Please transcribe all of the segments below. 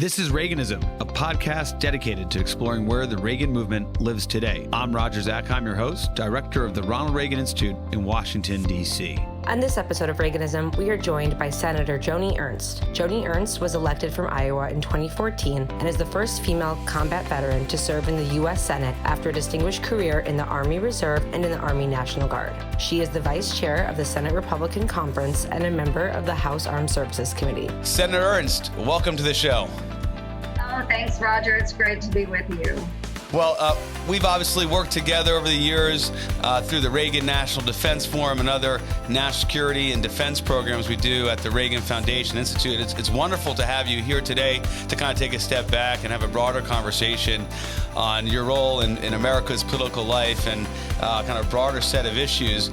This is Reaganism, a podcast dedicated to exploring where the Reagan movement lives today. I'm Roger Zakheim, your host, director of the Ronald Reagan Institute in Washington, D.C. On this episode of Reaganism, we are joined by Senator Joni Ernst. Joni Ernst was elected from Iowa in 2014 and is the first female combat veteran to serve in the U.S. Senate after a distinguished career in the Army Reserve and in the Army National Guard. She is the vice chair of the Senate Republican Conference and a member of the House Armed Services Committee. Senator Ernst, welcome to the show. Oh, thanks, Roger. It's great to be with you. Well, we've obviously worked together over the years through the Reagan National Defense Forum and other national security and defense programs we do at the Reagan Foundation Institute. It's wonderful to have you here today to kind of take a step back and have a broader conversation on your role in America's political life and kind of broader set of issues.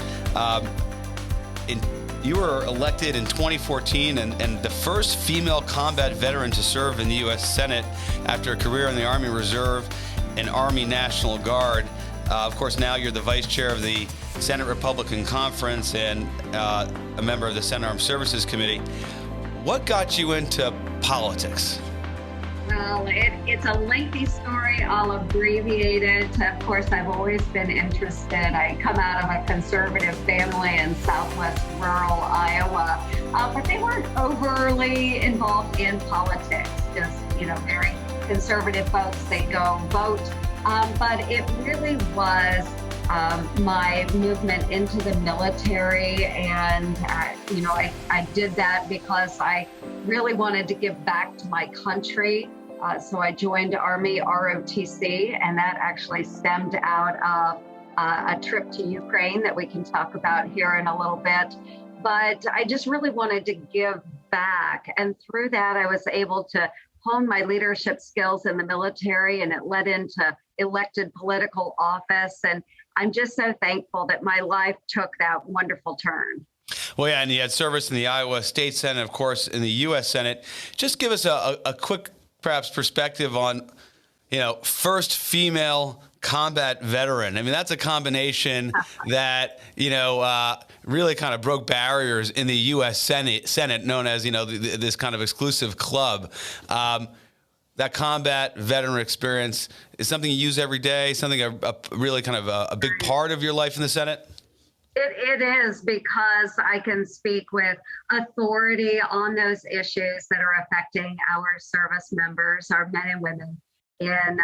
You were elected in 2014 and the first female combat veteran to serve in the U.S. Senate after a career in the Army Reserve and Army National Guard. Of course, now you're the vice chair of the Senate Republican Conference and a member of the Senate Armed Services Committee. What got you into politics? Well, it's a lengthy story. I'll abbreviate it. Of course, I've always been interested. I come out of a conservative family in southwest rural Iowa, but they weren't overly involved in politics. Just, very conservative folks, they go vote. But it really was my movement into the military. And, I did that because I really wanted to give back to my country. So I joined Army ROTC, and that actually stemmed out of a trip to Ukraine that we can talk about here in a little bit. But I just really wanted to give back. And through that, I was able to hone my leadership skills in the military, and it led into elected political office. And I'm just so thankful that my life took that wonderful turn. Well, yeah, and you had service in the Iowa State Senate, of course, in the U.S. Senate. Just give us a quick, perhaps, perspective on, first female combat veteran. I mean, that's a combination that, really kind of broke barriers in the U.S. Senate, known as, this kind of exclusive club. That combat veteran experience is something you use every day, something a really kind of a big part of your life in the Senate? It is, because I can speak with authority on those issues that are affecting our service members, our men and women in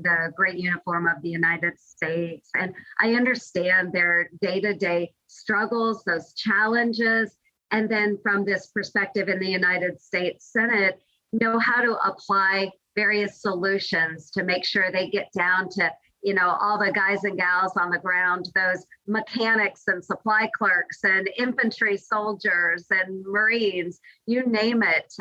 the great uniform of the United States. And I understand their day-to-day struggles, those challenges, and then from this perspective in the United States Senate, know how to apply various solutions to make sure they get down to all the guys and gals on the ground, those mechanics and supply clerks and infantry soldiers and Marines, you name it.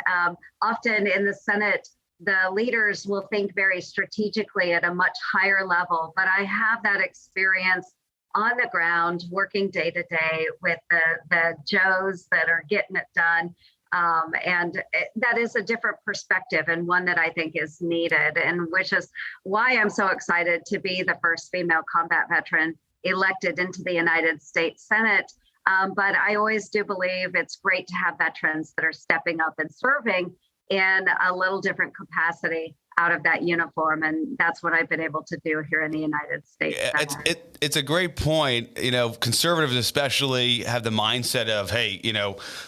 Often in the Senate, the leaders will think very strategically at a much higher level, but I have that experience on the ground, working day to day with the Joes that are getting it done. That is a different perspective, and one that I think is needed, and which is why I'm so excited to be the first female combat veteran elected into the United States Senate. But I always do believe it's great to have veterans that are stepping up and serving in a little different capacity out of that uniform. And that's what I've been able to do here in the United States. It's a great point. Conservatives especially have the mindset of, hey,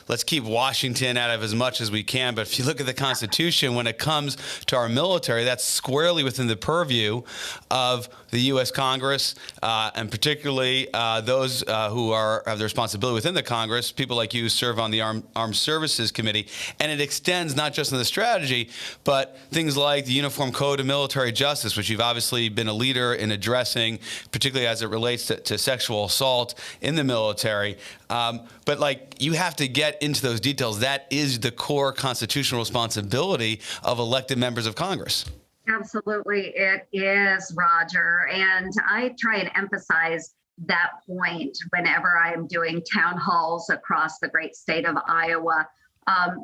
let's keep Washington out of as much as we can. But if you look at the Constitution, when it comes to our military, that's squarely within the purview of the U.S. Congress, and particularly those who have the responsibility within the Congress. People like you serve on the Armed Services Committee. And it extends not just in the strategy, but things like the Uniform Code of Military Justice, which you've obviously been a leader in addressing, particularly as it relates to sexual assault in the military. But you have to get into those details. That is the core constitutional responsibility of elected members of Congress. Absolutely, it is, Roger. And I try and emphasize that point whenever I'm doing town halls across the great state of Iowa.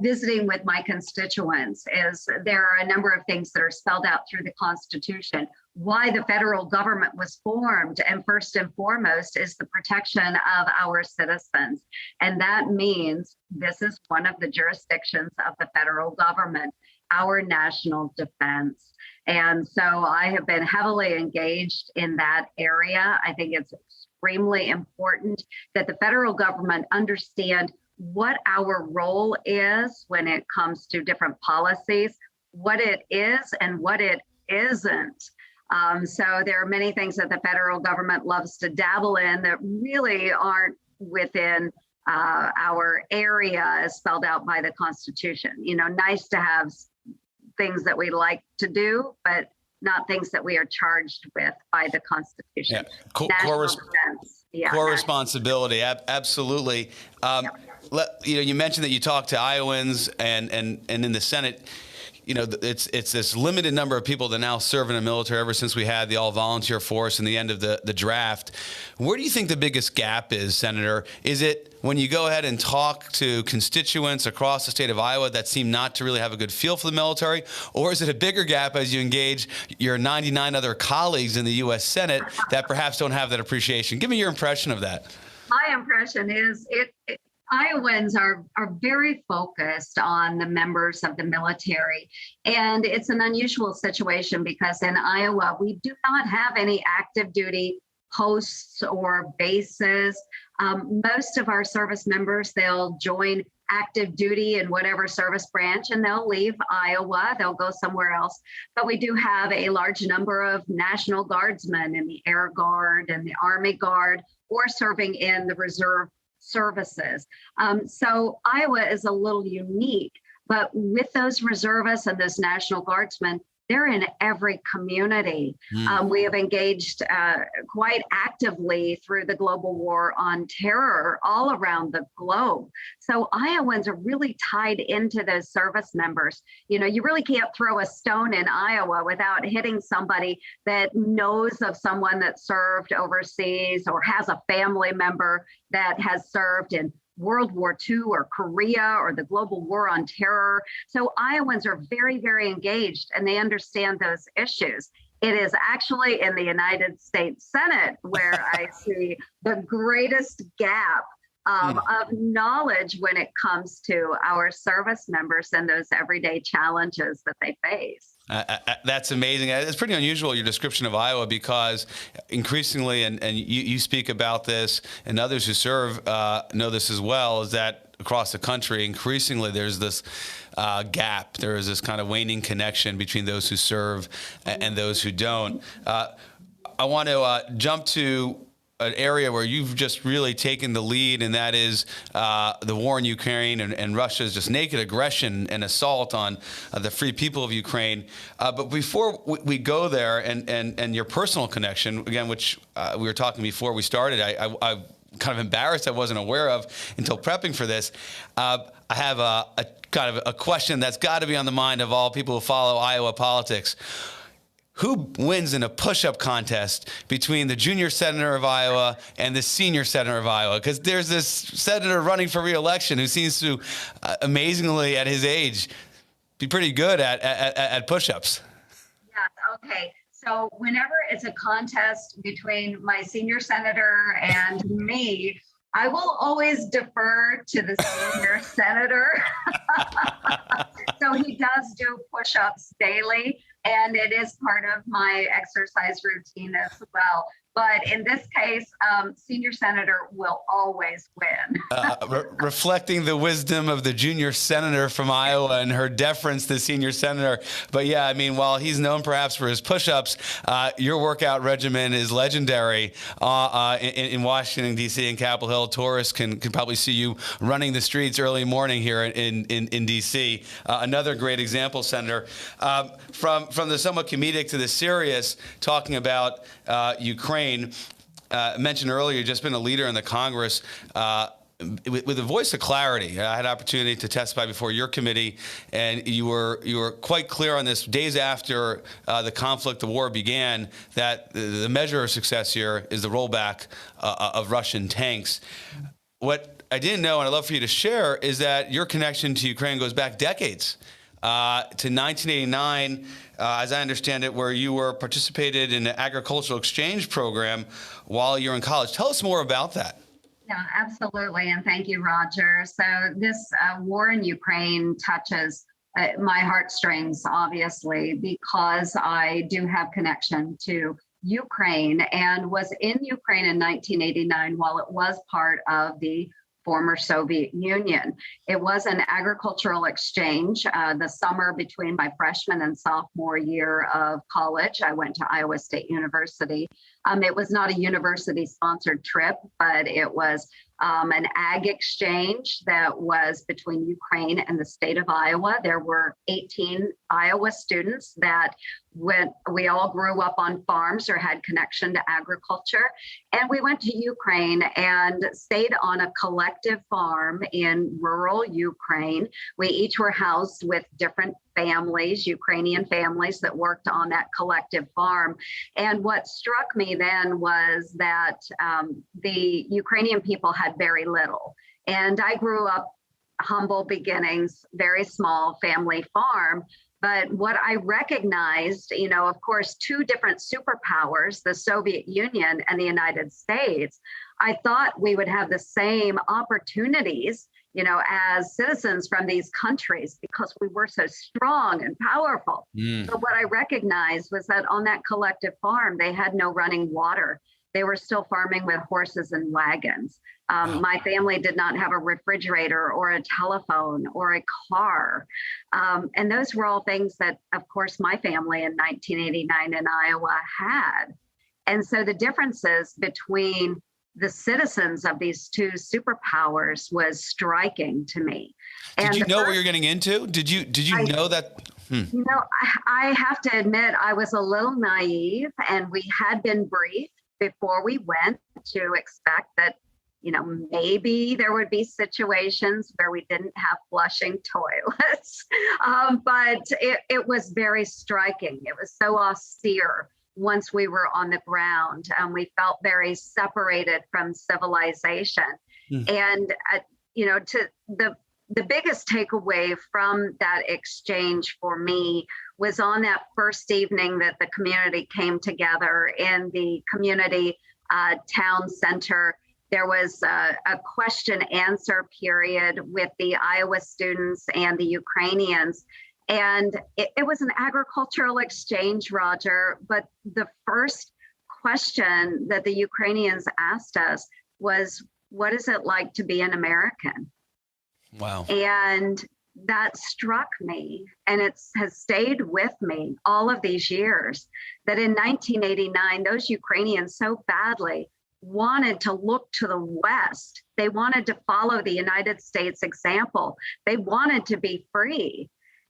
Visiting with my constituents, is there are a number of things that are spelled out through the Constitution, why the federal government was formed, and first and foremost is the protection of our citizens. And that means this is one of the jurisdictions of the federal government. our national defense. And so I have been heavily engaged in that area. I think it's extremely important that the federal government understand what our role is when it comes to different policies, what it is and what it isn't. So there are many things that the federal government loves to dabble in that really aren't within our area as spelled out by the Constitution. You know, nice to have things that we like to do, but not things that we are charged with by the Constitution. Yeah. Core responsibility. Absolutely. You mentioned that you talked to Iowans and in the Senate. You know, it's this limited number of people that now serve in the military ever since we had the all-volunteer force and the end of the draft. Where do you think the biggest gap is, Senator? Is it when you go ahead and talk to constituents across the state of Iowa that seem not to really have a good feel for the military? Or is it a bigger gap as you engage your 99 other colleagues in the U.S. Senate that perhaps don't have that appreciation? Give me your impression of that. My impression is Iowans are very focused on the members of the military. And it's an unusual situation because in Iowa, we do not have any active duty posts or bases. Most of our service members, they'll join active duty in whatever service branch and they'll leave Iowa, they'll go somewhere else. But we do have a large number of National Guardsmen in the Air Guard and the Army Guard or serving in the Reserve services. So Iowa is a little unique, but with those reservists and those National Guardsmen, they're in every community. We have engaged quite actively through the global war on terror all around the globe. So Iowans are really tied into those service members. You know, you really can't throw a stone in Iowa without hitting somebody that knows of someone that served overseas or has a family member that has served in World War II or Korea or the global war on terror. So Iowans are very, very engaged and they understand those issues. It is actually in the United States Senate where I see the greatest gap of knowledge when it comes to our service members and those everyday challenges that they face. That's amazing. It's pretty unusual, your description of Iowa, because increasingly, and you speak about this, and others who serve know this as well, is that across the country, increasingly there's this gap. There is this kind of waning connection between those who serve and those who don't. I want to jump to an area where you've just really taken the lead, and that is the war in Ukraine and Russia's just naked aggression and assault on the free people of Ukraine. But before we go there, and your personal connection, again, which we were talking before we started, I'm kind of embarrassed I wasn't aware of until prepping for this. I have a kind of a question that's got to be on the mind of all people who follow Iowa politics. Who wins in a push-up contest between the junior senator of Iowa and the senior senator of Iowa? Because there's this senator running for re-election who seems to, amazingly at his age, be pretty good at push-ups. Yes, okay. So whenever it's a contest between my senior senator and me, I will always defer to the senior senator. So he does do push-ups daily, and it is part of my exercise routine as well. But in this case, senior senator will always win. Reflecting the wisdom of the junior senator from Iowa and her deference to the senior senator. But yeah, I mean, while he's known perhaps for his push-ups, your workout regimen is legendary in Washington, D.C. and Capitol Hill. Tourists can probably see you running the streets early morning here in D.C. Another great example, Senator. From the somewhat comedic to the serious, talking about Ukraine. Mentioned earlier, you've just been a leader in the Congress with a voice of clarity. I had an opportunity to testify before your committee, and you were quite clear on this days after the conflict, the war began, that the measure of success here is the rollback of Russian tanks. What I didn't know, and I'd love for you to share, is that your connection to Ukraine goes back decades. To 1989, as I understand it, where you were participated in an agricultural exchange program while you were in college. Tell us more about that. Yeah, absolutely. And thank you, Roger. So this war in Ukraine touches my heartstrings, obviously, because I do have connection to Ukraine and was in Ukraine in 1989 while it was part of the former Soviet Union. It was an agricultural exchange. The summer between my freshman and sophomore year of college, I went to Iowa State University. It was not a university-sponsored trip, but it was an ag exchange that was between Ukraine and the state of Iowa. There were 18 Iowa students that we all grew up on farms or had connection to agriculture. And we went to Ukraine and stayed on a collective farm in rural Ukraine. We each were housed with different families, Ukrainian families that worked on that collective farm. And what struck me then was that the Ukrainian people had very little. And I grew up humble beginnings, very small family farm. But what I recognized, of course, two different superpowers, the Soviet Union and the United States, I thought we would have the same opportunities, as citizens from these countries because we were so strong and powerful. But what I recognized was that on that collective farm, they had no running water. They were still farming with horses and wagons. My family did not have a refrigerator or a telephone or a car. And those were all things that, of course, my family in 1989 in Iowa had. And so the differences between the citizens of these two superpowers was striking to me. Did you know what you're getting into? Did you know that? I have to admit, I was a little naive, and we had been briefed before we went to expect that, maybe there would be situations where we didn't have flushing toilets. But it was very striking. It was so austere once we were on the ground. We felt very separated from civilization. And, the biggest takeaway from that exchange for me was on that first evening that the community came together in the community town center. There was a question answer period with the Iowa students and the Ukrainians. And it was an agricultural exchange, Roger. But the first question that the Ukrainians asked us was, what is it like to be an American? Wow. And that struck me, and it has stayed with me all of these years, that in 1989, those Ukrainians so badly wanted to look to the West. They wanted to follow the United States example. They wanted to be free.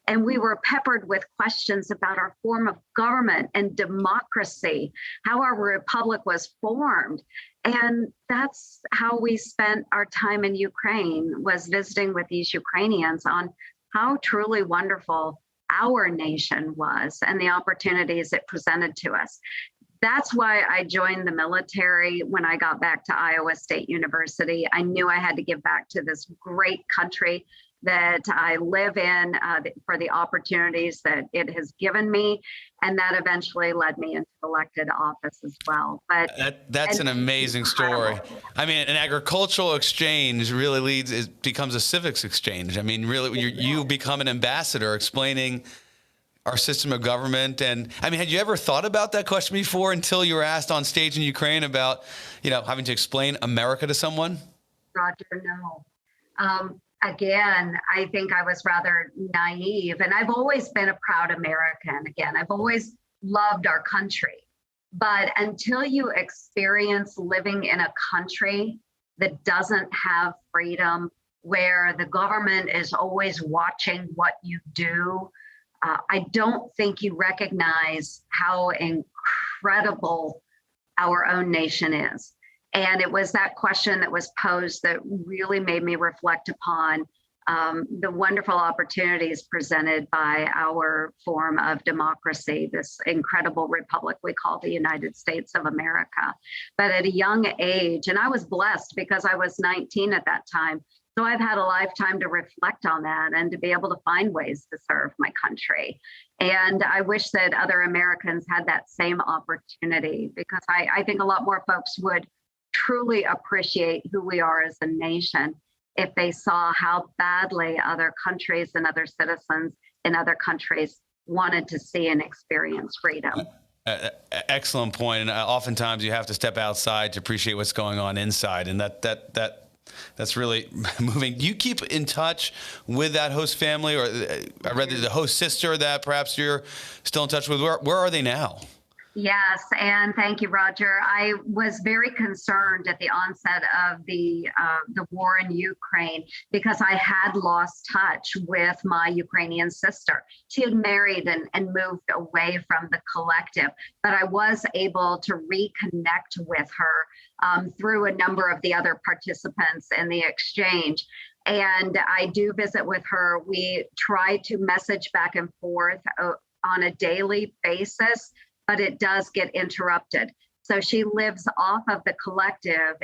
And we were peppered with questions about our form of government and democracy, how our republic was formed. And that's how we spent our time in Ukraine, was visiting with these Ukrainians on how truly wonderful our nation was and the opportunities it presented to us. That's why I joined the military when I got back to Iowa State University. I knew I had to give back to this great country that I live in for the opportunities that it has given me. And that eventually led me into elected office as well. But that's an amazing story. I mean, an agricultural exchange really becomes a civics exchange. I mean, really, you become an ambassador explaining our system of government. And I mean, had you ever thought about that question before until you were asked on stage in Ukraine about, having to explain America to someone? Roger, no. Again, I think I was rather naive, and I've always been a proud American. Again, I've always loved our country. But until you experience living in a country that doesn't have freedom, where the government is always watching what you do, I don't think you recognize how incredible our own nation is. And it was that question that was posed that really made me reflect upon the wonderful opportunities presented by our form of democracy, this incredible republic we call the United States of America. But at a young age, and I was blessed because I was 19 at that time, so I've had a lifetime to reflect on that and to be able to find ways to serve my country. And I wish that other Americans had that same opportunity, because I think a lot more folks would truly appreciate who we are as a nation if they saw how badly other countries and other citizens in other countries wanted to see and experience freedom. Excellent point. And oftentimes you have to step outside to appreciate what's going on inside. And that's really moving. Do you keep in touch with that host family, or I read the host sister that perhaps you're still in touch with? Where are they now? Yes, and thank you, Roger. I was very concerned at the onset of the war in Ukraine because I had lost touch with my Ukrainian sister. She had married and moved away from the collective, but I was able to reconnect with her through a number of the other participants in the exchange. And I do visit with her. We try to message back and forth on a daily basis, but it does get interrupted. So she lives off of the collective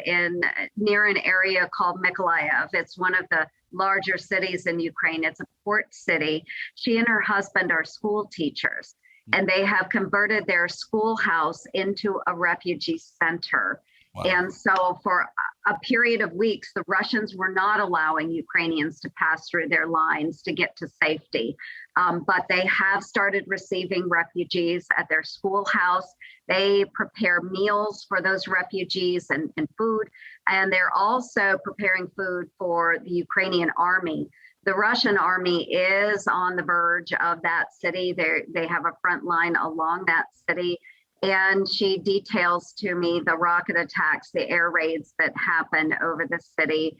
near an area called Mykolaiv. It's one of the larger cities in Ukraine. It's a port city. She and her husband are school teachers, and they have converted their schoolhouse into a refugee center. Wow. And so for a period of weeks, the Russians were not allowing Ukrainians to pass through their lines to get to safety. But they have started receiving refugees at their schoolhouse. They prepare meals for those refugees and food. And they're also preparing food for the Ukrainian army. The Russian army is on the verge of that city. They have a front line along that city. And she details to me the rocket attacks, the air raids that happen over the city.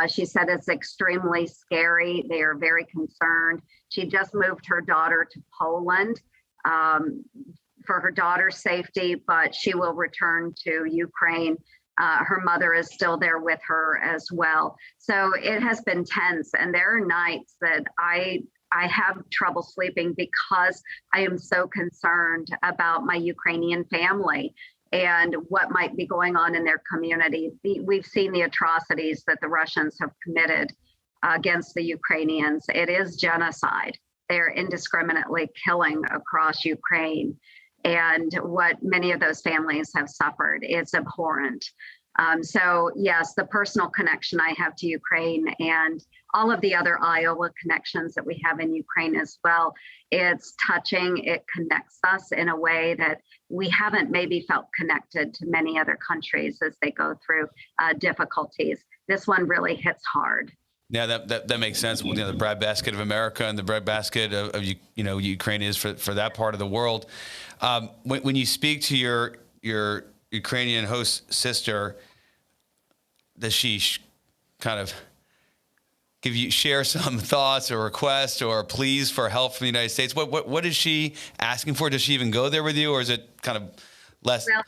She said it's extremely scary. They are very concerned. She just moved her daughter to Poland for her daughter's safety, but she will return to Ukraine. Her mother is still there with her as well. So it has been tense. And there are nights that I have trouble sleeping because I am so concerned about my Ukrainian family and what might be going on in their community. We've seen the atrocities that the Russians have committed against the Ukrainians. It is genocide. They're indiscriminately killing across Ukraine. And what many of those families have suffered is abhorrent. So yes, the personal connection I have to Ukraine and all of the other Iowa connections that we have in Ukraine as well, it's touching. It connects us in a way that we haven't maybe felt connected to many other countries as they go through difficulties. This one really hits hard. Yeah, that makes sense. You know, the breadbasket of America and the breadbasket of Ukraine is for that part of the world. When you speak to your Ukrainian host sister, does she kind of share some thoughts or requests or pleas for help from the United States? What is she asking for? Does she even go there with you, or is it kind of less? Well,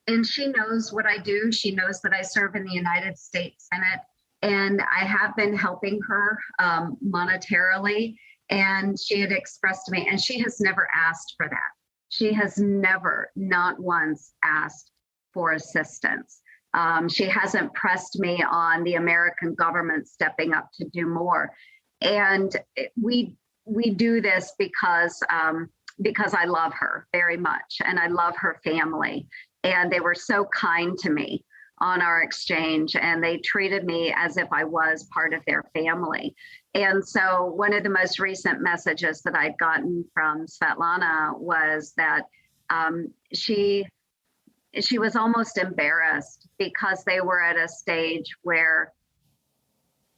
and she knows what I do. She knows that I serve in the United States Senate, and I have been helping her monetarily. And she had expressed to me, and she has never asked for that. She has never, not once, asked for assistance. She hasn't pressed me on the American government stepping up to do more. And we do this because I love her very much, and I love her family. And they were so kind to me on our exchange, and they treated me as if I was part of their family. And so one of the most recent messages that I'd gotten from Svetlana was that she was almost embarrassed because they were at a stage where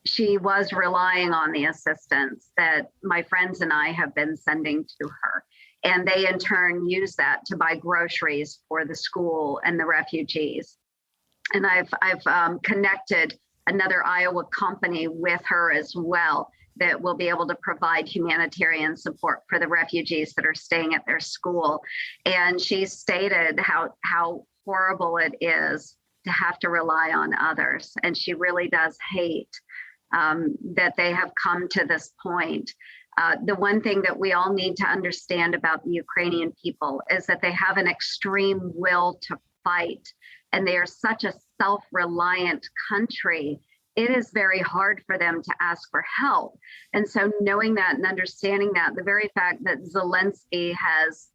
she was relying on the assistance that my friends and I have been sending to her. And they in turn use that to buy groceries for the school and the refugees. And I've connected another Iowa company with her as well that will be able to provide humanitarian support for the refugees that are staying at their school. And she stated how horrible it is to have to rely on others. And she really does hate that they have come to this point. The one thing that we all need to understand about the Ukrainian people is that they have an extreme will to fight, and they are such a self-reliant country. It is very hard for them to ask for help. And so knowing that and understanding that, the very fact that Zelensky has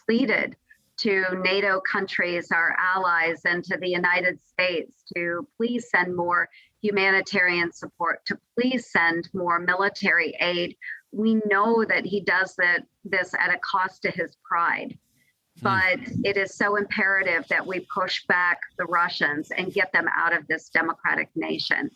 pleaded to NATO countries, our allies, and to the United States to please send more humanitarian support, to please send more military aid, we know that he does this at a cost to his pride. But it is so imperative that we push back the Russians and get them out of this democratic nation.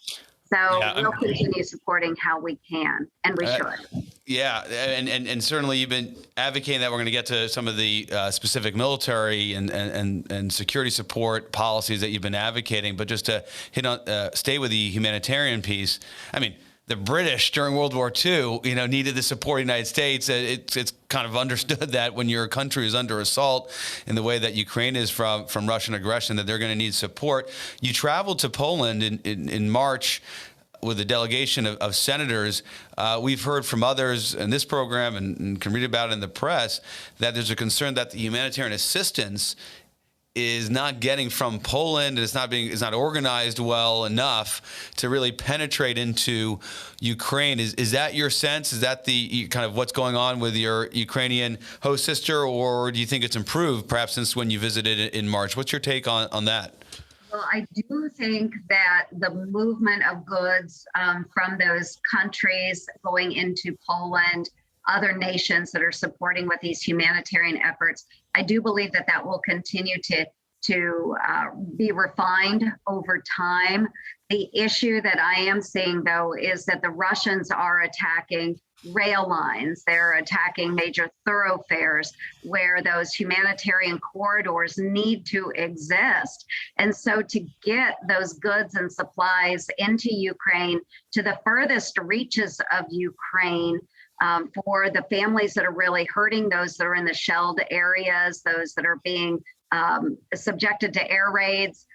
So we'll continue supporting how we can, and we should. Yeah, and certainly you've been advocating that. We're going to get to some of the specific military and security support policies that you've been advocating. But just to stay with the humanitarian piece, I mean, the British during World War II, needed the support of the United States. It's kind of understood that when your country is under assault in the way that Ukraine is from Russian aggression, that they're going to need support. You traveled to Poland in March with a delegation of senators. We've heard from others in this program and can read about it in the press that there's a concern that the humanitarian assistance is not getting from Poland. It's not organized well enough to really penetrate into Ukraine. Is that your sense? Is that the kind of what's going on with your Ukrainian host sister, or do you think it's improved perhaps since when you visited in March? What's your take on that? Well, I do think that the movement of goods from those countries going into Poland, other nations that are supporting with these humanitarian efforts, I do believe that will continue to be refined over time. The issue that I am seeing, though, is that the Russians are attacking rail lines. They're attacking major thoroughfares where those humanitarian corridors need to exist. And so to get those goods and supplies into Ukraine, to the furthest reaches of Ukraine, for the families that are really hurting, those that are in the shelled areas, those that are being subjected to air raids,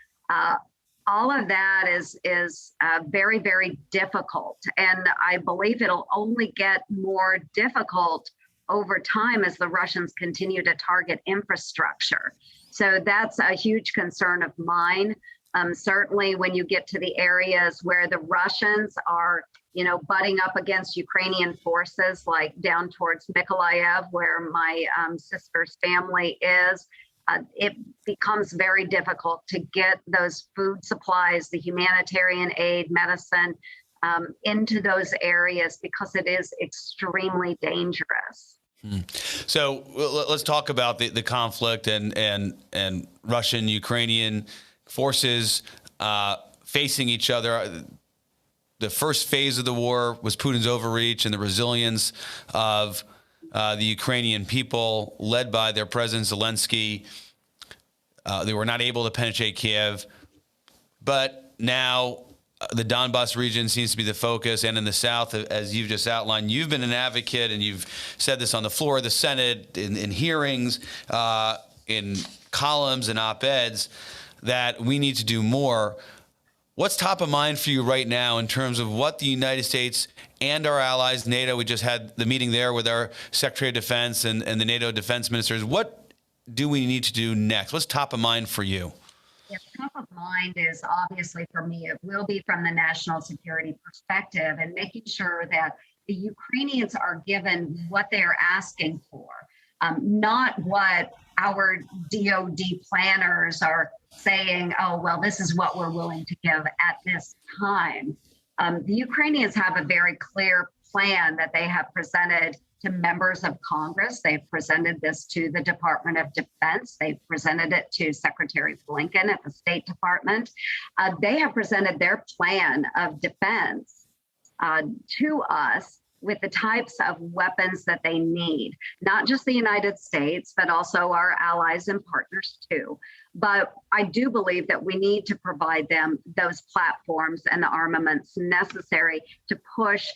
all of that is very, very difficult. And I believe it'll only get more difficult over time as the Russians continue to target infrastructure. So that's a huge concern of mine. Certainly when you get to the areas where the Russians are butting up against Ukrainian forces, like down towards Mykolaiv, where my sister's family is, it becomes very difficult to get those food supplies, the humanitarian aid, medicine, into those areas because it is extremely dangerous. So let's talk about the conflict and Russian, Ukrainian forces facing each other. The first phase of the war was Putin's overreach and the resilience of the Ukrainian people, led by their president Zelensky. They were not able to penetrate Kiev, but now the Donbas region seems to be the focus, and in the south, as you've just outlined, you've been an advocate, and you've said this on the floor of the Senate, in hearings, in columns and op-eds, that we need to do more. What's top of mind for you right now in terms of what the United States and our allies, NATO, we just had the meeting there with our Secretary of Defense and the NATO defense ministers. What do we need to do next? What's top of mind for you? Yeah, top of mind is obviously for me, it will be from the national security perspective and making sure that the Ukrainians are given what they're asking for, not what our DOD planners are saying, oh, well, this is what we're willing to give at this time. The Ukrainians have a very clear plan that they have presented to members of Congress. They've presented this to the Department of Defense. They've presented it to Secretary Blinken at the State Department. They have presented their plan of defense to us with the types of weapons that they need, not just the United States, but also our allies and partners too. But I do believe that we need to provide them those platforms and the armaments necessary to push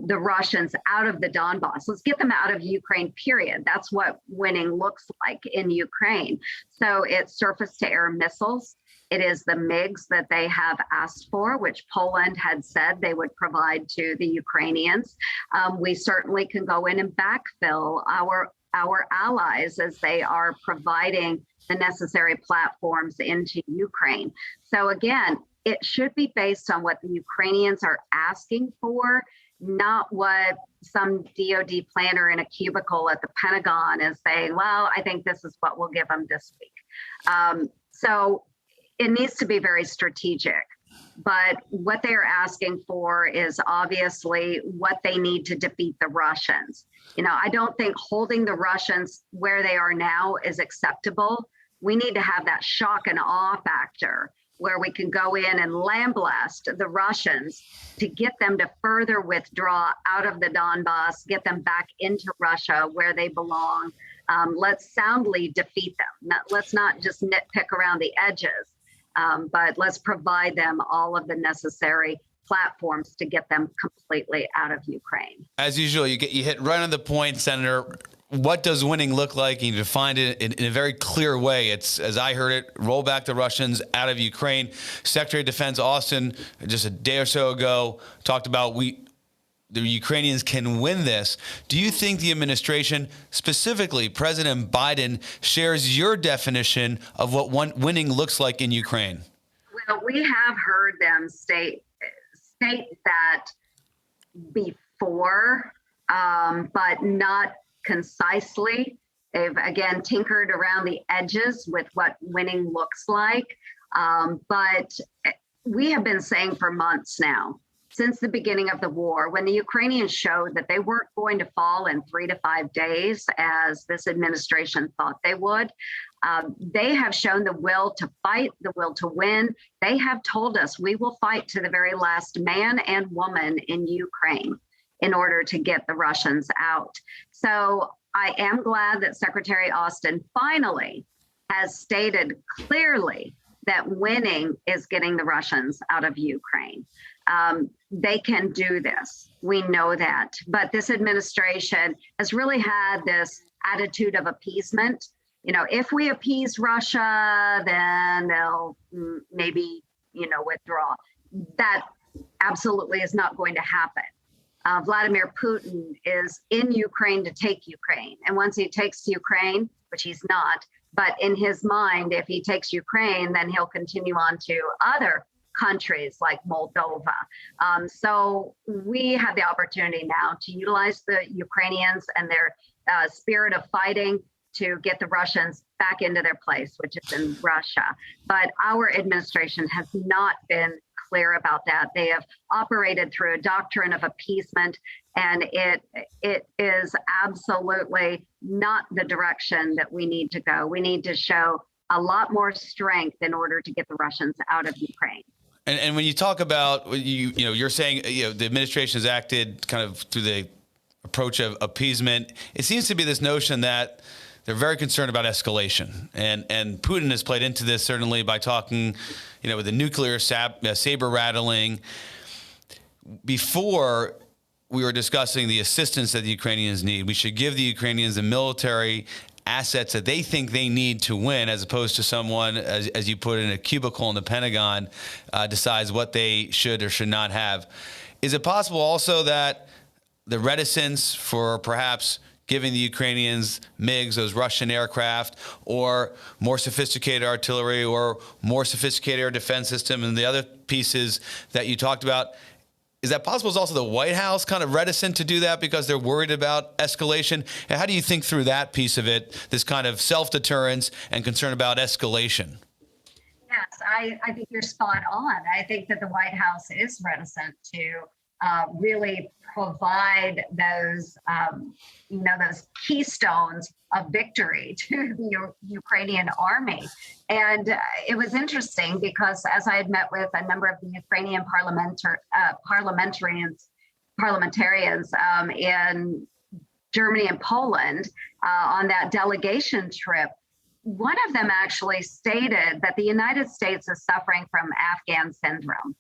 the Russians out of the Donbas. Let's get them out of Ukraine, period. That's what winning looks like in Ukraine. So it's surface-to-air missiles. It is the MiGs that they have asked for, which Poland had said they would provide to the Ukrainians. We certainly can go in and backfill our allies as they are providing the necessary platforms into Ukraine. So again, it should be based on what the Ukrainians are asking for, not what some DOD planner in a cubicle at the Pentagon is saying, well, I think this is what we'll give them this week. So it needs to be very strategic. But what they're asking for is obviously what they need to defeat the Russians. I don't think holding the Russians where they are now is acceptable. We need to have that shock and awe factor where we can go in and lambaste the Russians to get them to further withdraw out of the Donbass, get them back into Russia where they belong. Let's soundly defeat them. Let's not just nitpick around the edges. But let's provide them all of the necessary platforms to get them completely out of Ukraine. As usual, you hit right on the point, Senator. What does winning look like? You defined it in a very clear way. It's, as I heard it, roll back the Russians out of Ukraine. Secretary of Defense Austin, just a day or so ago, talked about the Ukrainians can win this. Do you think the administration, specifically President Biden, shares your definition of what winning looks like in Ukraine? Well, we have heard them state that before, but not concisely. They've, again, tinkered around the edges with what winning looks like. But we have been saying for months now, since the beginning of the war, when the Ukrainians showed that they weren't going to fall in 3 to 5 days, as this administration thought they would, they have shown the will to fight, the will to win. They have told us we will fight to the very last man and woman in Ukraine in order to get the Russians out. So I am glad that Secretary Austin finally has stated clearly that winning is getting the Russians out of Ukraine. They can do this. We know that. But this administration has really had this attitude of appeasement. If we appease Russia, then they'll maybe, withdraw. That absolutely is not going to happen. Vladimir Putin is in Ukraine to take Ukraine. And once he takes Ukraine, which he's not, but in his mind, if he takes Ukraine, then he'll continue on to other countries like Moldova. So we have the opportunity now to utilize the Ukrainians and their spirit of fighting to get the Russians back into their place, which is in Russia. But our administration has not been clear about that. They have operated through a doctrine of appeasement, and it is absolutely not the direction that we need to go. We need to show a lot more strength in order to get the Russians out of Ukraine. And when you talk about, you're saying, the administration has acted kind of through the approach of appeasement. It seems to be this notion that they're very concerned about escalation. And Putin has played into this, certainly, by talking, with the nuclear saber rattling. Before we were discussing the assistance that the Ukrainians need, we should give the Ukrainians the military assets that they think they need to win, as opposed to someone, as you put in a cubicle in the Pentagon, decides what they should or should not have. Is it possible also that the reticence for perhaps giving the Ukrainians MiGs, those Russian aircraft, or more sophisticated artillery, or more sophisticated air defense system, and the other pieces that you talked about, is that possible? Is also the White House kind of reticent to do that because they're worried about escalation? And how do you think through that piece of it, this kind of self-deterrence and concern about escalation? Yes, I think you're spot on. I think that the White House is reticent to really provide those, those keystones of victory to the Ukrainian army. And it was interesting because as I had met with a number of the Ukrainian parliamentarians in Germany and Poland on that delegation trip, one of them actually stated that the United States is suffering from Afghan syndrome.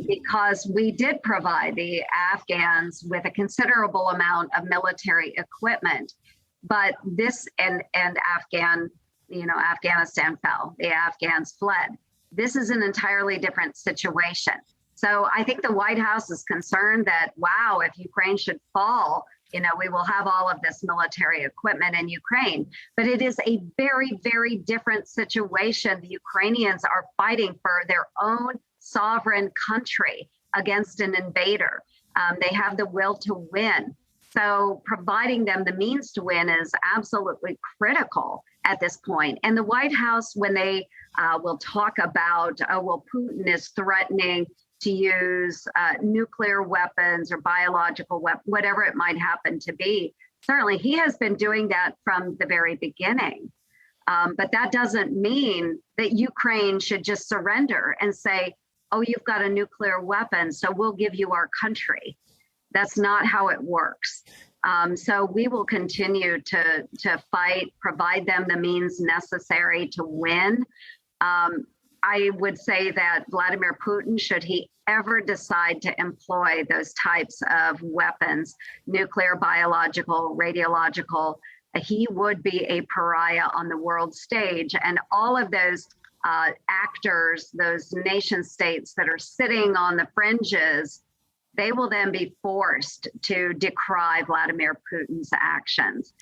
Because we did provide the Afghans with a considerable amount of military equipment, but this and Afghanistan fell, the Afghans fled. This is an entirely different situation. So I think the White House is concerned that, wow, if Ukraine should fall, we will have all of this military equipment in Ukraine. But it is a very, very different situation. The Ukrainians are fighting for their own sovereign country against an invader. They have the will to win. So providing them the means to win is absolutely critical. at this point. And the White House, when they will talk about, well, Putin is threatening to use nuclear weapons or biological weapons, whatever it might happen to be. Certainly, he has been doing that from the very beginning. But that doesn't mean that Ukraine should just surrender and say, oh, you've got a nuclear weapon, so we'll give you our country. That's not how it works. So we will continue to fight, provide them the means necessary to win. I would say that Vladimir Putin, should he ever decide to employ those types of weapons, nuclear, biological, radiological, he would be a pariah on the world stage. And all of those actors, those nation states that are sitting on the fringes, they will then be forced to decry Vladimir Putin's actions.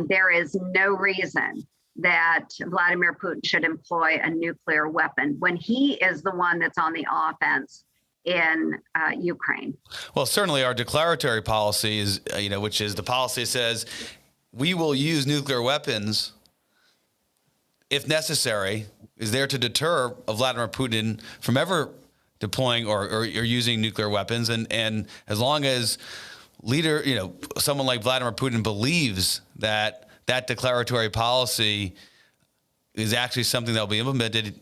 There is no reason that Vladimir Putin should employ a nuclear weapon when he is the one that's on the offense in Ukraine. Well, certainly our declaratory policy is, which is the policy that says we will use nuclear weapons if necessary, is there to deter Vladimir Putin from ever deploying or using nuclear weapons. And as long as someone like Vladimir Putin believes that that declaratory policy is actually something that will be implemented,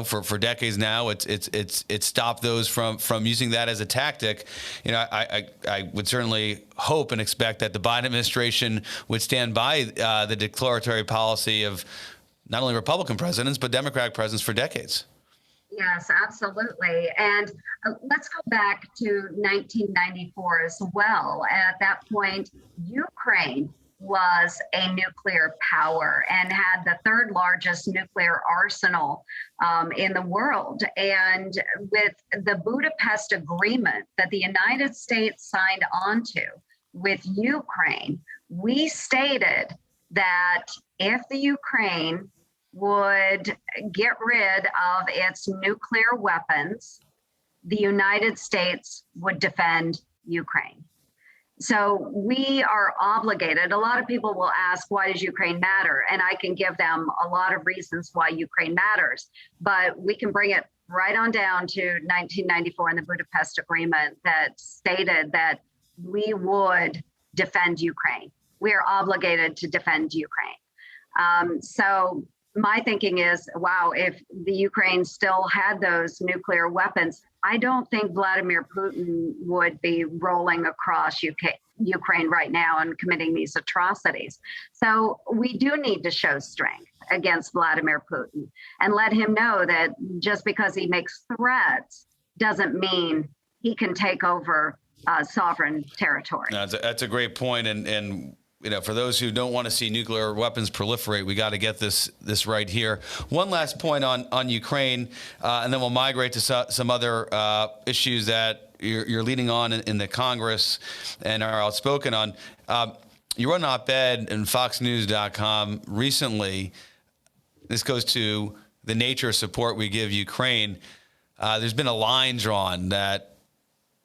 for decades now, it's stopped those from using that as a tactic. I would certainly hope and expect that the Biden administration would stand by the declaratory policy of not only Republican presidents, but Democratic presidents for decades. Yes, absolutely. And let's go back to 1994 as well. At that point, Ukraine was a nuclear power and had the third largest nuclear arsenal in the world. And with the Budapest Agreement that the United States signed onto with Ukraine, we stated that if the Ukraine would get rid of its nuclear weapons, the United States would defend Ukraine. So we are obligated. A lot of people will ask, why does Ukraine matter? And I can give them a lot of reasons why Ukraine matters, but we can bring it right on down to 1994 in the Budapest Agreement that stated that we would defend Ukraine. We are obligated to defend Ukraine. So my thinking is, wow, if the Ukraine still had those nuclear weapons, I don't think Vladimir Putin would be rolling across Ukraine right now and committing these atrocities. So we do need to show strength against Vladimir Putin and let him know that just because he makes threats doesn't mean he can take over sovereign territory. No, that's a great point. And for those who don't want to see nuclear weapons proliferate, we got to get this right here. One last point on Ukraine, and then we'll migrate to some other issues that you're leading on in the Congress and are outspoken on. You wrote an op-ed in FoxNews.com recently. This goes to the nature of support we give Ukraine. There's been a line drawn that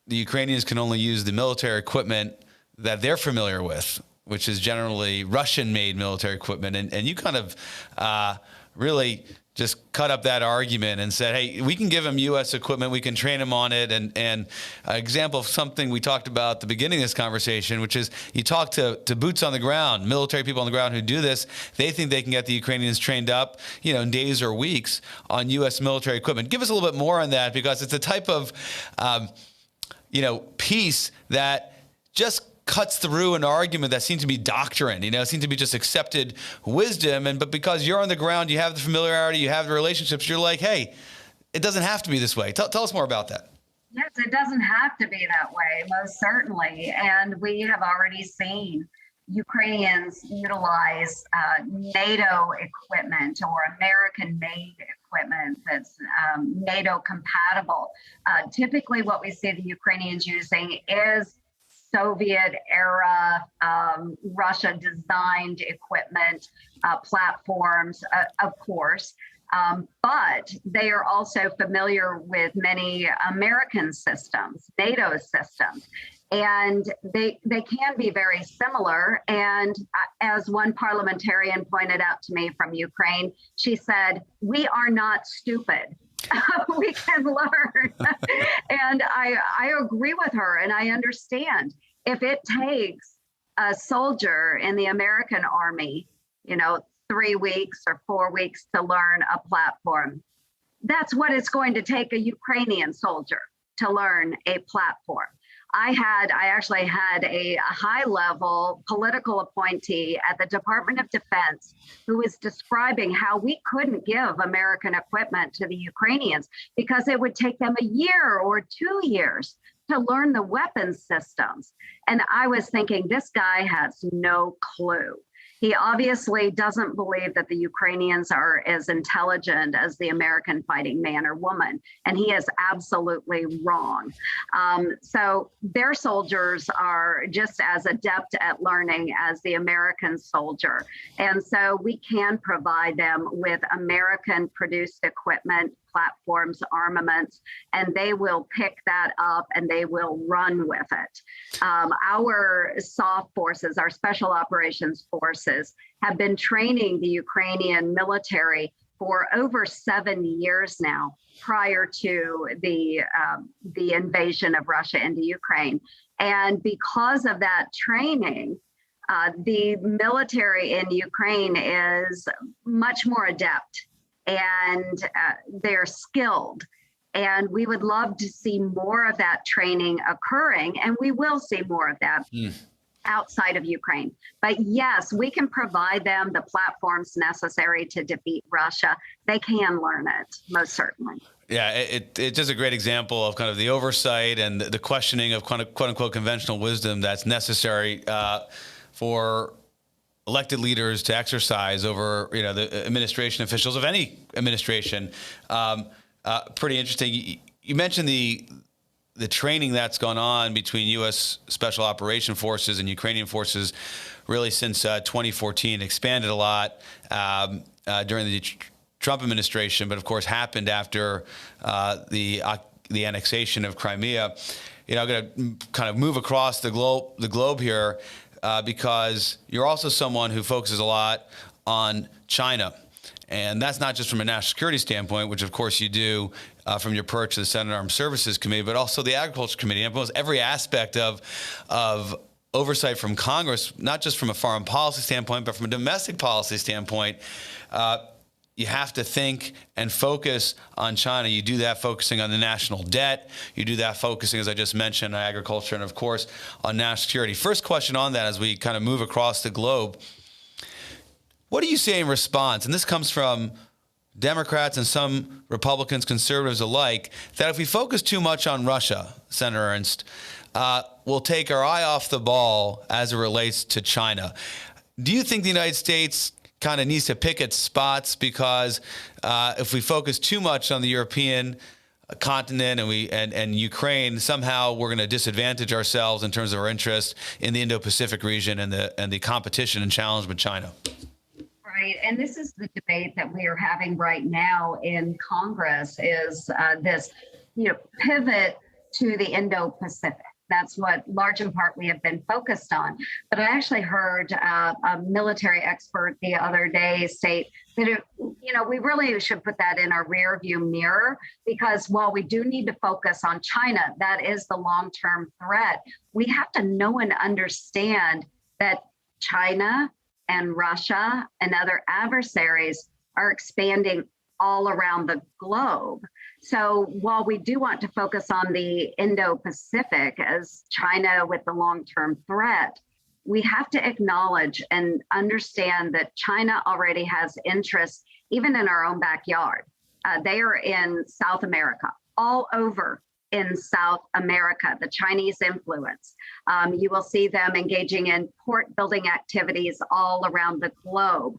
the Ukrainians can only use the military equipment that they're familiar with, which is generally Russian-made military equipment. And you kind of really just cut up that argument and said, hey, we can give them U.S. equipment, we can train them on it. And an example of something we talked about at the beginning of this conversation, which is you talk to boots on the ground, military people on the ground who do this, they think they can get the Ukrainians trained up, in days or weeks on U.S. military equipment. Give us a little bit more on that, because it's a type of, piece that just cuts through an argument that seems to be doctrine, seems to be just accepted wisdom. But because you're on the ground, you have the familiarity, you have the relationships, you're like, hey, it doesn't have to be this way. Tell us more about that. Yes, it doesn't have to be that way, most certainly. And we have already seen Ukrainians utilize NATO equipment or American-made equipment that's NATO compatible. Typically, what we see the Ukrainians using is Soviet-era, Russia-designed equipment, platforms, of course. But they are also familiar with many American systems, NATO systems. And they can be very similar. And as one parliamentarian pointed out to me from Ukraine, she said, "We are not stupid." We can learn. And I agree with her, and I understand. If it takes a soldier in the American Army, 3 weeks or 4 weeks to learn a platform, that's what it's going to take a Ukrainian soldier to learn a platform. I actually had a high-level political appointee at the Department of Defense who was describing how we couldn't give American equipment to the Ukrainians because it would take them a year or 2 years to learn the weapons systems. And I was thinking, this guy has no clue. He obviously doesn't believe that the Ukrainians are as intelligent as the American fighting man or woman, and he is absolutely wrong. So their soldiers are just as adept at learning as the American soldier. And so we can provide them with American-produced equipment, platforms, armaments, and they will pick that up and they will run with it. Our soft forces, our special operations forces, have been training the Ukrainian military for over 7 years now, prior to the invasion of Russia into Ukraine. And because of that training, the military in Ukraine is much more adept, and they're skilled. And we would love to see more of that training occurring, and we will see more of that outside of Ukraine. But yes, we can provide them the platforms necessary to defeat Russia. They can learn it, most certainly. Yeah, it's just a great example of kind of the oversight and the questioning of quote unquote conventional wisdom that's necessary for elected leaders to exercise over, the administration officials of any administration. Pretty interesting. You mentioned the training that's gone on between U.S. Special Operation Forces and Ukrainian forces really since 2014, expanded a lot during the Trump administration, but of course happened after the annexation of Crimea. I'm going to kind of move across the globe here. Because you're also someone who focuses a lot on China. And that's not just from a national security standpoint, which of course you do from your perch to the Senate Armed Services Committee, but also the Agriculture Committee, and almost every aspect of oversight from Congress, not just from a foreign policy standpoint, but from a domestic policy standpoint. You have to think and focus on China. You do that focusing on the national debt. You do that focusing, as I just mentioned, on agriculture and, of course, on national security. First question on that as we kind of move across the globe. What do you say in response? And this comes from Democrats and some Republicans, conservatives alike, that if we focus too much on Russia, Senator Ernst, we'll take our eye off the ball as it relates to China. Do you think the United States kind of needs to pick its spots? Because if we focus too much on the European continent and Ukraine, somehow we're going to disadvantage ourselves in terms of our interest in the Indo-Pacific region and the competition and challenge with China. Right, and this is the debate that we are having right now in Congress, is this pivot to the Indo-Pacific. That's what, large in part, we have been focused on. But I actually heard a military expert the other day state that, we really should put that in our rearview mirror, because while we do need to focus on China, that is the long-term threat, we have to know and understand that China and Russia and other adversaries are expanding all around the globe. So while we do want to focus on the Indo-Pacific as China with the long-term threat, we have to acknowledge and understand that China already has interests even in our own backyard. They are in South America, all over in South America, the Chinese influence. You will see them engaging in port building activities all around the globe.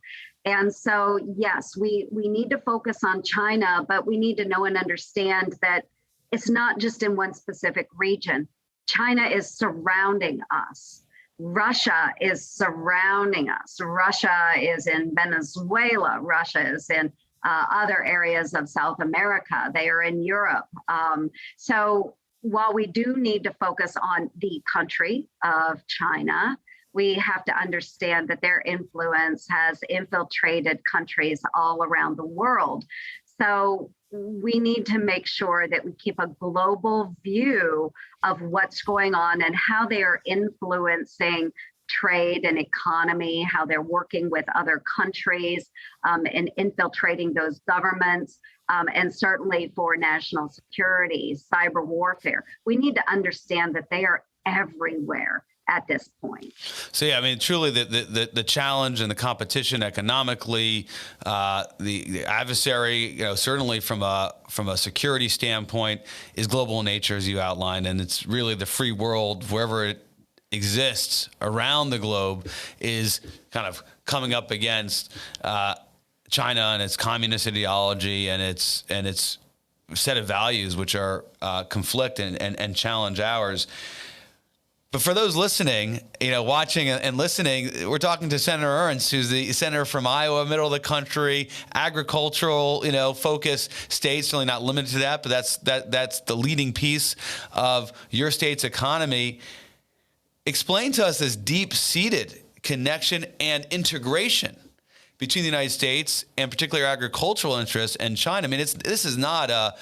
And so, yes, we need to focus on China, but we need to know and understand that it's not just in one specific region. China is surrounding us. Russia is surrounding us. Russia is in Venezuela. Russia is in other areas of South America. They are in Europe. So while we do need to focus on the country of China, we have to understand that their influence has infiltrated countries all around the world. So we need to make sure that we keep a global view of what's going on and how they are influencing trade and economy, how they're working with other countries and infiltrating those governments, and certainly for national security, cyber warfare. We need to understand that they are everywhere at this point. So yeah, I mean, truly, the challenge and the competition economically, the adversary, certainly from a security standpoint, is global in nature, as you outlined, and it's really the free world, wherever it exists around the globe, is kind of coming up against China and its communist ideology and its set of values, which are conflict and challenge ours. But for those listening, watching and listening, we're talking to Senator Ernst, who's the senator from Iowa, middle of the country, agricultural, focus state, certainly not limited to that, but that's the leading piece of your state's economy. Explain to us this deep-seated connection and integration between the United States and particularly agricultural interests and China. I mean, this is not a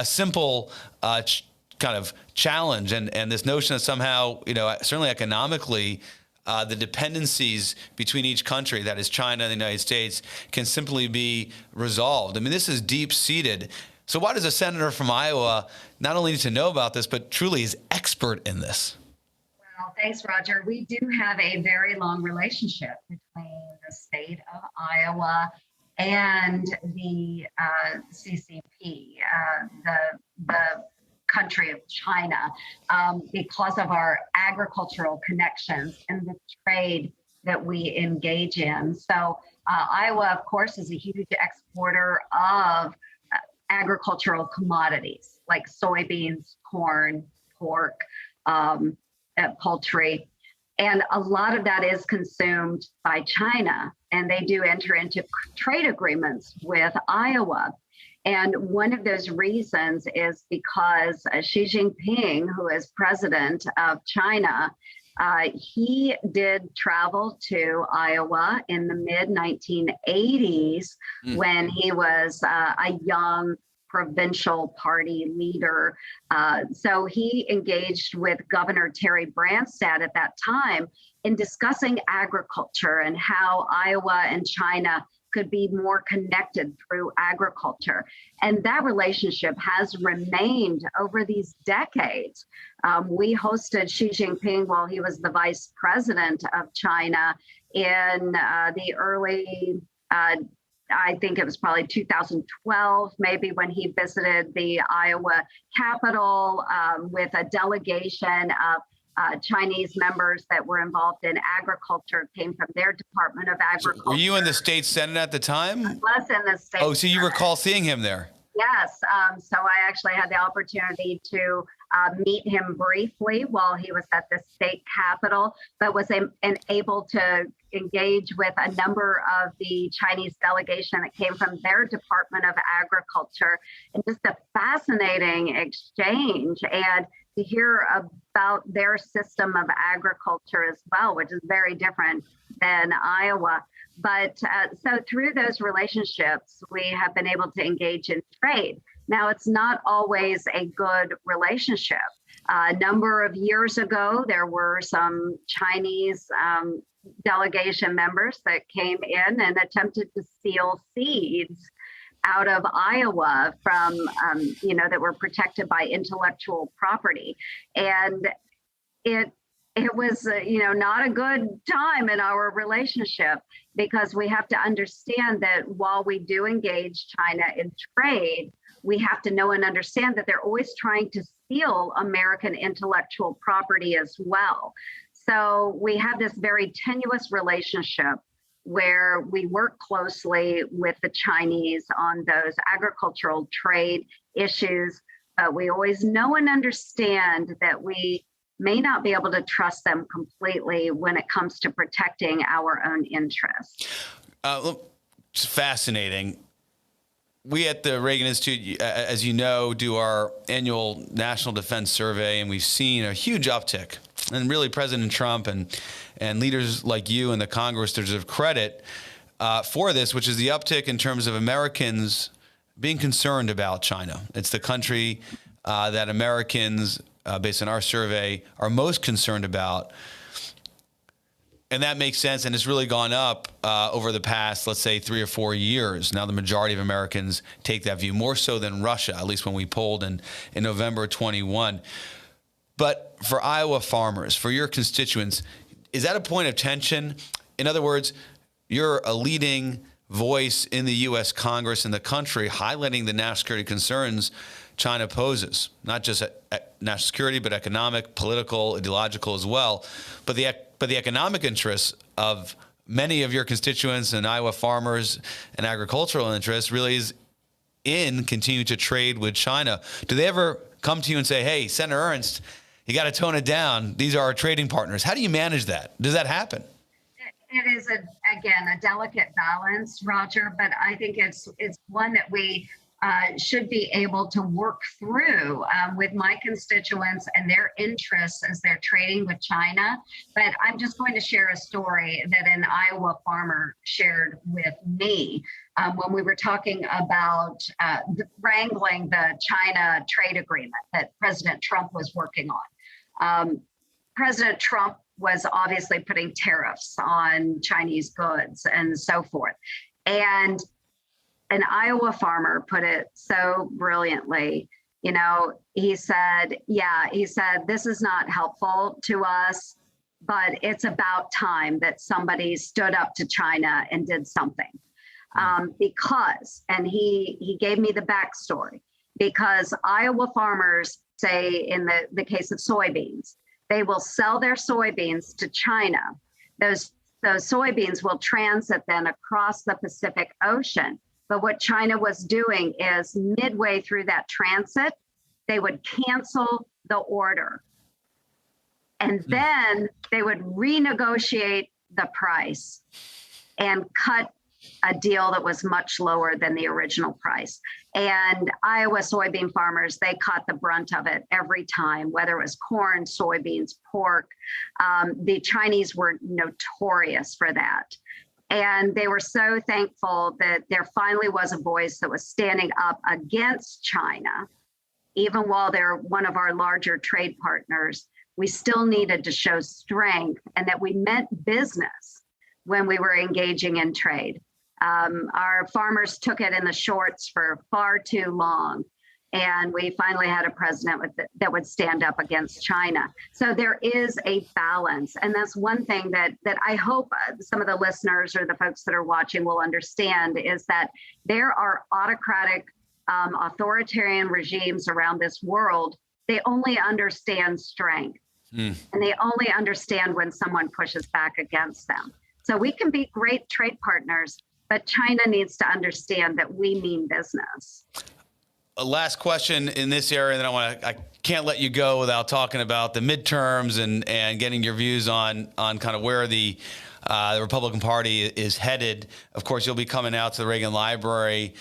simple kind of challenge, and this notion that somehow, certainly economically, the dependencies between each country, that is China and the United States, can simply be resolved. I mean, this is deep-seated. So why does a senator from Iowa not only need to know about this, but truly is expert in this? Well, thanks, Roger. We do have a very long relationship between the state of Iowa and the CCP, the country of China, because of our agricultural connections and the trade that we engage in. So Iowa, of course, is a huge exporter of agricultural commodities like soybeans, corn, pork, poultry. And a lot of that is consumed by China, and they do enter into trade agreements with Iowa. And one of those reasons is because Xi Jinping, who is president of China, he did travel to Iowa in the mid-1980s when he was a young provincial party leader. So he engaged with Governor Terry Branstad at that time in discussing agriculture and how Iowa and China could be more connected through agriculture. And that relationship has remained over these decades. We hosted Xi Jinping while he was the vice president of China in the early, I think it was probably 2012, maybe, when he visited the Iowa Capitol with a delegation of Chinese members that were involved in agriculture, came from their Department of Agriculture. Were you in the state Senate at the time? I was in the state Oh, so you Senate. recall seeing him there? Yes. So I actually had the opportunity to meet him briefly while he was at the state capitol, but was able to engage with a number of the Chinese delegation that came from their Department of Agriculture, and just a fascinating exchange, and to hear about their system of agriculture as well, which is very different than Iowa. But so through those relationships, we have been able to engage in trade. Now, it's not always a good relationship. A number of years ago, there were some Chinese delegation members that came in and attempted to steal seeds out of Iowa from, that were protected by intellectual property. And it was, not a good time in our relationship, because we have to understand that while we do engage China in trade, we have to know and understand that they're always trying to steal American intellectual property as well. So we have this very tenuous relationship where we work closely with the Chinese on those agricultural trade issues, but we always know and understand that we may not be able to trust them completely when it comes to protecting our own interests. It's fascinating. we at the Reagan Institute, as you know, do our annual National Defense Survey, and we've seen a huge uptick. And really, President Trump and leaders like you and the Congress deserve credit for this, which is the uptick in terms of Americans being concerned about China. It's the country that Americans, based on our survey, are most concerned about. And that makes sense, and it's really gone up over the past, let's say, 3 or 4 years. Now the majority of Americans take that view, more so than Russia, at least when we polled in November 21. But for Iowa farmers, for your constituents, is that a point of tension? In other words, you're a leading voice in the U.S. Congress and the country highlighting the national security concerns China poses, not just national security, but economic, political, ideological as well. But the economic interests of many of your constituents and Iowa farmers and agricultural interests really is in continue to trade with China. Do they ever come to you and say, hey, Senator Ernst, you got to tone it down. These are our trading partners. How do you manage that? Does that happen? It is, again, a delicate balance, Roger, but I think it's one that we should be able to work through with my constituents and their interests as they're trading with China. But I'm just going to share a story that an Iowa farmer shared with me when we were talking about wrangling the China trade agreement that President Trump was working on. President Trump was obviously putting tariffs on Chinese goods and so forth. And an Iowa farmer put it so brilliantly. You know, he said, this is not helpful to us, but it's about time that somebody stood up to China and did something. Because, and he gave me the backstory, because Iowa farmers say in the case of soybeans, they will sell their soybeans to China. Those soybeans will transit then across the Pacific Ocean. But what China was doing is midway through that transit, they would cancel the order. And then they would renegotiate the price and cut a deal that was much lower than the original price. And Iowa soybean farmers, they caught the brunt of it every time, whether it was corn, soybeans, pork. The Chinese were notorious for that. And they were so thankful that there finally was a voice that was standing up against China. Even while they're one of our larger trade partners, we still needed to show strength and that we meant business when we were engaging in trade. Our farmers took it in the shorts for far too long. And we finally had a president that would stand up against China. So there is a balance. And that's one thing that I hope some of the listeners or the folks that are watching will understand, is that there are autocratic, authoritarian regimes around this world. They only understand strength. And they only understand when someone pushes back against them. So we can be great trade partners, but China needs to understand that we mean business. A last question in this area, and then I can't let you go without talking about the midterms and getting your views on kind of where the Republican Party is headed. Of course, you'll be coming out to the Reagan Library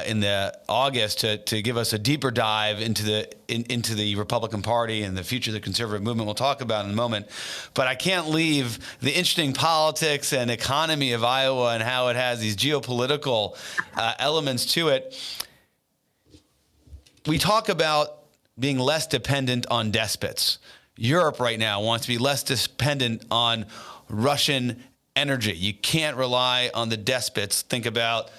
in the August to give us a deeper dive into the Republican Party and the future of the conservative movement. We'll talk about in a moment. But I can't leave the interesting politics and economy of Iowa and how it has these geopolitical elements to it. We talk about being less dependent on despots. Europe right now wants to be less dependent on Russian energy. You can't rely on the despots. Think about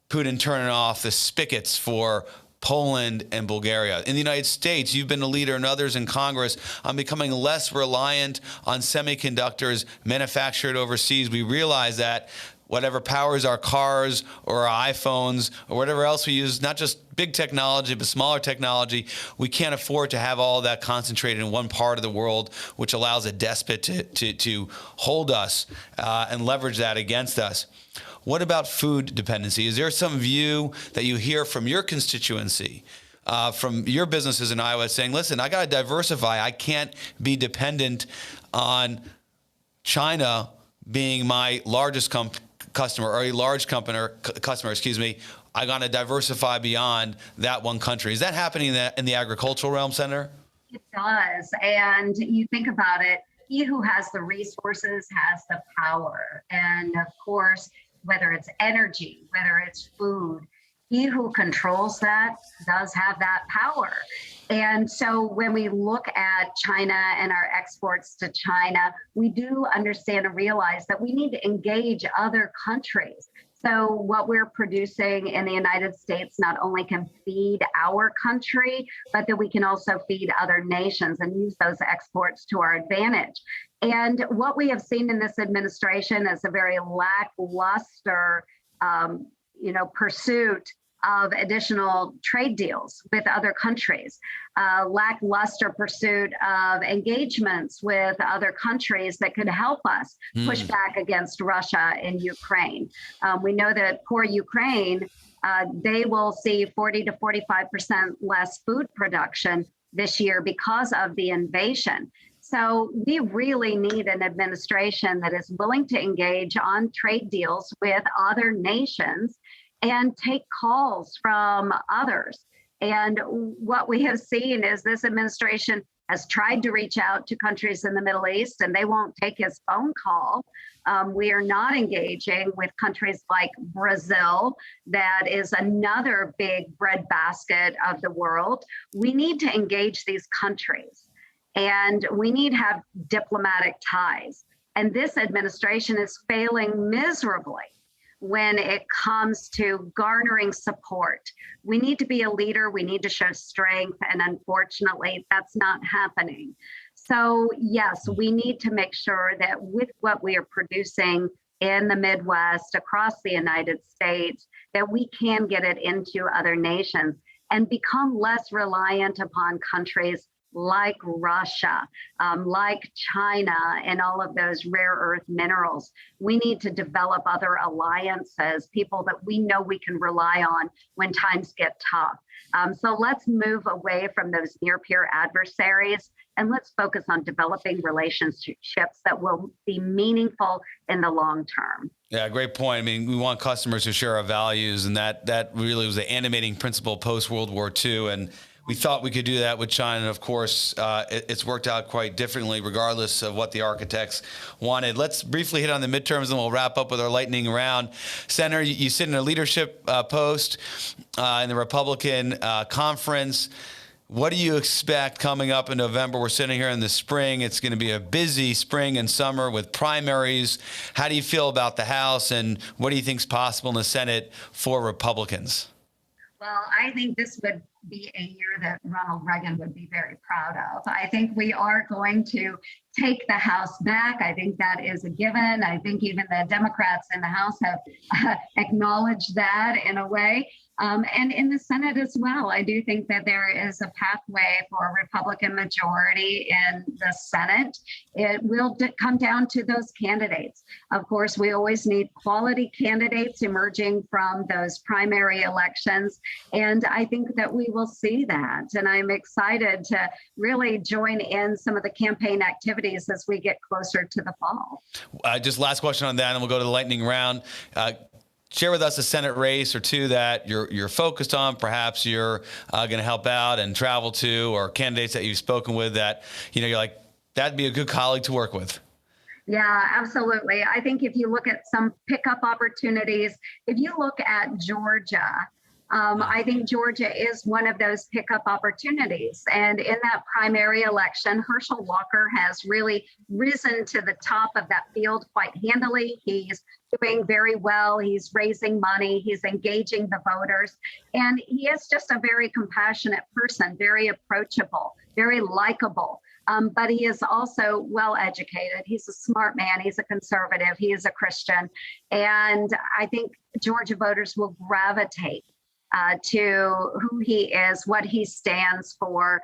Putin turning off the spigots for Poland and Bulgaria. In the United States, you've been a leader, and others in Congress, on becoming less reliant on semiconductors manufactured overseas. We realize that whatever powers our cars or our iPhones or whatever else we use, not just big technology, but smaller technology, we can't afford to have all that concentrated in one part of the world, which allows a despot to hold us and leverage that against us. What about food dependency? Is there some view that you hear from your constituency, from your businesses in Iowa, saying, listen, I got to diversify. I can't be dependent on China being my largest customer or a large customer, I'm going to diversify beyond that one country. Is that happening in the agricultural realm, Senator? It does. And you think about it, he who has the resources has the power. And of course, whether it's energy, whether it's food, he who controls that does have that power. And so when we look at China and our exports to China, we do understand and realize that we need to engage other countries. So what we're producing in the United States not only can feed our country, but that we can also feed other nations and use those exports to our advantage. And what we have seen in this administration is a very lackluster, pursuit of additional trade deals with other countries, lackluster pursuit of engagements with other countries that could help us push back against Russia and Ukraine. We know that poor Ukraine, they will see 40 to 45% less food production this year because of the invasion. So we really need an administration that is willing to engage on trade deals with other nations and take calls from others. And what we have seen is this administration has tried to reach out to countries in the Middle East, and they won't take his phone call. We are not engaging with countries like Brazil, that is another big breadbasket of the world. We need to engage these countries, and we need to have diplomatic ties. And this administration is failing miserably when it comes to garnering support. We need to be a leader. We need to show strength. And unfortunately, that's not happening. So yes, we need to make sure that with what we are producing in the Midwest, across the United States, that we can get it into other nations and become less reliant upon countries like Russia, like China, and all of those rare earth minerals. We need to develop other alliances, people that we know we can rely on when times get tough. So let's move away from those near-peer adversaries, and let's focus on developing relationships that will be meaningful in the long term. Yeah, great point. I mean, we want customers who share our values, and that really was the animating principle post-World War II. And we thought we could do that with China. And of course, it's worked out quite differently, regardless of what the architects wanted. Let's briefly hit on the midterms, and we'll wrap up with our lightning round. Senator, you sit in a leadership post in the Republican conference. What do you expect coming up in November? We're sitting here in the spring. It's going to be a busy spring and summer with primaries. How do you feel about the House, and what do you think is possible in the Senate for Republicans? Well, I think this would be a year that Ronald Reagan would be very proud of. I think we are going to take the House back. I think that is a given. I think even the Democrats in the House have acknowledged that in a way. And in the Senate as well, I do think that there is a pathway for a Republican majority in the Senate. It will come down to those candidates. Of course, we always need quality candidates emerging from those primary elections. And I think that we will see that. And I'm excited to really join in some of the campaign activities as we get closer to the fall. Just last question on that, and we'll go to the lightning round. Share with us a Senate race or two that you're focused on, perhaps you're going to help out and travel to, or candidates that you've spoken with that, you're like, that'd be a good colleague to work with. Yeah, absolutely. I think if you look at some pickup opportunities, if you look at Georgia, I think Georgia is one of those pickup opportunities. And in that primary election, Herschel Walker has really risen to the top of that field quite handily. He's doing very well. He's raising money. He's engaging the voters. And he is just a very compassionate person, very approachable, very likable. But he is also well educated. He's a smart man. He's a conservative. He is a Christian. And I think Georgia voters will gravitate to who he is, what he stands for,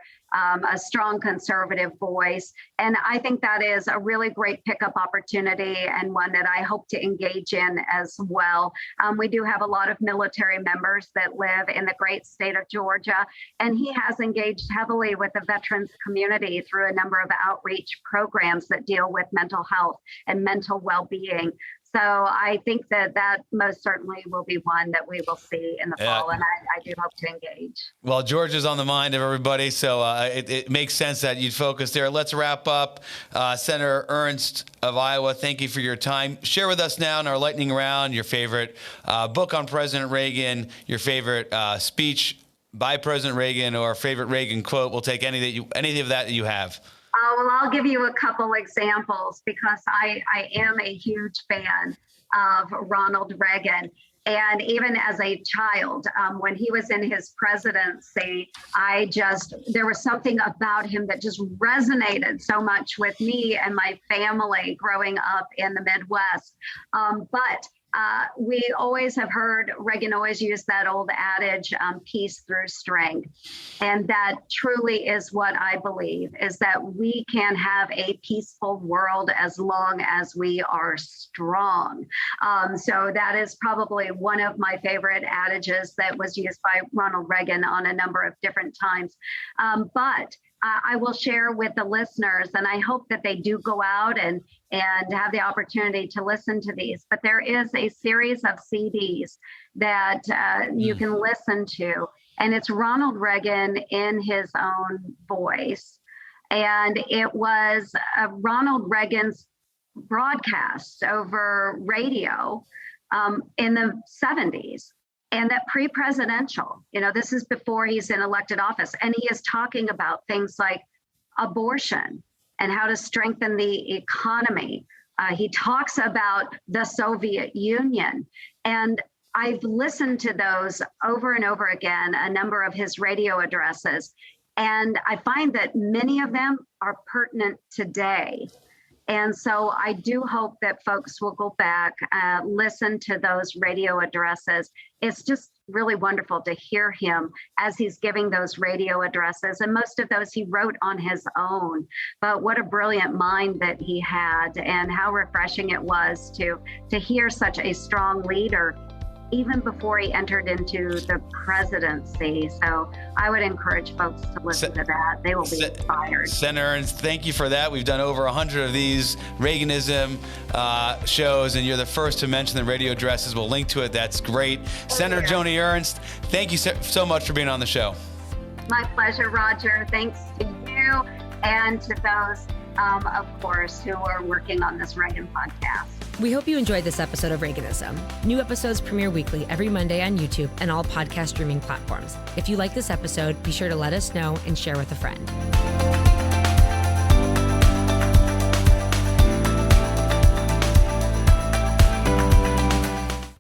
a strong conservative voice. And I think that is a really great pickup opportunity, and one that I hope to engage in as well. We do have a lot of military members that live in the great state of Georgia, and he has engaged heavily with the veterans community through a number of outreach programs that deal with mental health and mental well-being. So I think that most certainly will be one that we will see in the fall, and I do hope to engage. Well, Georgia's on the mind of everybody, so it makes sense that you'd focus there. Let's wrap up. Senator Ernst of Iowa, thank you for your time. Share with us now in our lightning round your favorite book on President Reagan, your favorite speech by President Reagan, or favorite Reagan quote. We'll take any of that you have. Well, I'll give you a couple examples because I am a huge fan of Ronald Reagan. And even as a child, when he was in his presidency, there was something about him that just resonated so much with me and my family growing up in the Midwest. But we always have heard Reagan always use that old adage, peace through strength. And that truly is what I believe, is that we can have a peaceful world as long as we are strong. So that is probably one of my favorite adages that was used by Ronald Reagan on a number of different times. But I will share with the listeners, and I hope that they do go out and have the opportunity to listen to these. But there is a series of CDs that you can listen to, and it's Ronald Reagan in his own voice. And it was Ronald Reagan's broadcast over radio in the 70s. And that pre-presidential, this is before he's in elected office. And he is talking about things like abortion and how to strengthen the economy. He talks about the Soviet Union. And I've listened to those over and over again, a number of his radio addresses. And I find that many of them are pertinent today. And so I do hope that folks will go back, listen to those radio addresses. It's just really wonderful to hear him as he's giving those radio addresses. And most of those he wrote on his own. But what a brilliant mind that he had, and how refreshing it was to hear such a strong leader even before he entered into the presidency. So I would encourage folks to listen to that. They will be inspired. Senator Ernst, thank you for that. We've done over 100 of these Reaganism shows, and you're the first to mention the radio addresses. We'll link to it. That's great. Senator Joni Ernst, thank you so much for being on the show. My pleasure, Roger. Thanks to you and to those, of course, who are working on this Reagan podcast. We hope you enjoyed this episode of Reaganism. New episodes premiere weekly every Monday on YouTube and all podcast streaming platforms. If you like this episode, be sure to let us know and share with a friend.